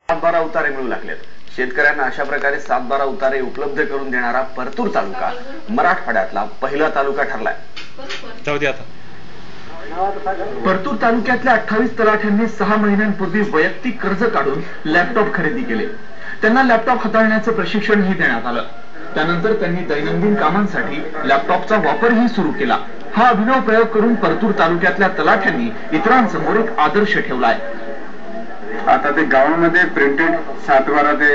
7-12 उतारे मिळू लागलेत। शेतकऱ्यांना अशा प्रकारे 7-12 उतारे उपलब्ध करून देणारा परतूर तालुका मराठवाड्यातला पहिला तालुका ठरलाय। परतूर तालुक्यातल्या 28 तलाठ्यांनी 6 महिन्यांपूर्वी वैयक्तिक कर्ज काढून लॅपटॉप खरेदी केले। त्यांना लॅपटॉप हाताळण्याचं प्रशिक्षणही देण्यात आलं। त्यानंतर त्यांनी दैनंदिन कामांसाठी लॅपटॉपचा वापरही सुरू केला। हा अभिनव प्रयोग करून परतूर तालुक्यातल्या तलाठ्यांनी इतरांसमोर एक आदर्श ठेवलाय। आता ते गावामध्ये प्रिंटेड 7-12 ते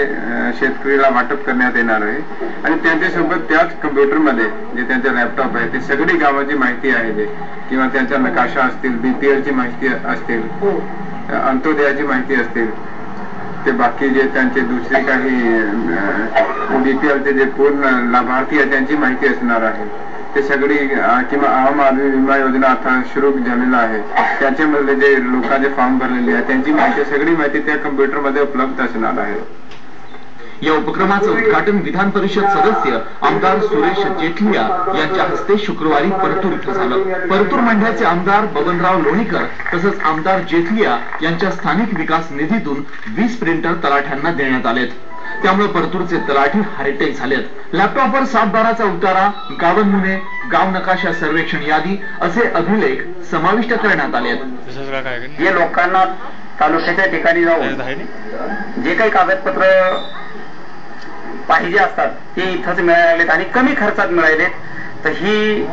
शेतकरीला वाटप करण्यात येणार आहे आणि त्यांच्यासोबत त्याच कम्प्युटरमध्ये जे त्यांचा लॅपटॉप आहे ते सगळी गावाची माहिती आहे किंवा त्यांच्या नकाशा असतील, बीपीएलची माहिती असतील, अंत्योदयाची माहिती असतील, ते बाकी जे त्यांचे दुसरे काही बीपीएलचे जे पूर्ण लाभार्थी आहेत त्यांची माहिती असणार आहे। ते सगळी किंवा आम आदमी विमा योजना आता सुरू झालेला आहे त्याच्यामधले जे लोकांचे फॉर्म भरलेले आहेत त्यांची माहिती सगळी माहिती त्या कम्प्युटरमध्ये उपलब्ध असणार आहे। या उपक्रमाचं उद्घाटन विधान परिषद सदस्य आमदार सुरेश जेठलिया यांच्या हस्ते शुक्रवारी परतूर इथं झालं। परतूर मांढ्याचे आमदार बबनराव लोणीकर तसंच आमदार जेठलिया यांच्या स्थानिक विकास निधीतून 20 प्रिंटर तलाठ्यांना देण्यात आलेत। त्यामुळे परतूरचे तलाठी हरिटे झालेत। लॅपटॉपवर 7-12चा उतारा, गावनमुने, गाव नकाशा सर्वेक्षण यादी असे अभिलेख समाविष्ट करण्यात आलेत। जे लोकांना तालुक्याच्या ठिकाणी जाऊन जे काही कागदपत्र पाहिजे असतात ते इथंच मिळालेत आणि कमी खर्चात मिळालेत। तर ही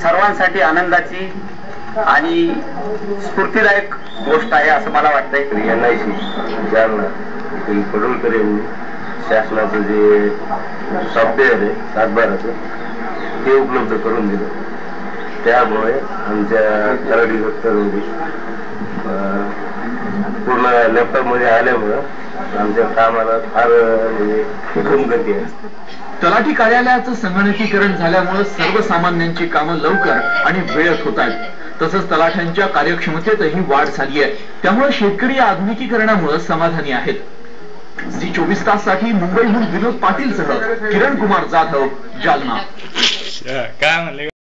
सर्वांसाठी आनंदाची आणि स्फूर्तीदायक गोष्ट आहे असं मला वाटतंय। पडोलकर यांनी शासनाचं जे सॉफ्टवेअर आहे 7-12चं ते उपलब्ध करून दिलं। त्यामुळे आमच्या तलाठी दफ्तरमध्ये पूर्ण लॅपटॉप मध्ये आल्यामुळं आमच्या कामाला फार उत्तम गती आहे। तलाठी कार्यालयाचं संगणकीकरण झाल्यामुळे सर्वसामान्यांची कामं लवकर आणि वेळेत होत आहेत। तसंच तलाठ्यांच्या कार्यक्षमतेतही वाढ झाली आहे। त्यामुळे शेतकरी या आधुनिकीकरणामुळे समाधानी आहेत। Z24 ताससाठी मुंबईहून विनोद पाटीलसह किरण कुमार जाधव, जालना। काय म्हणले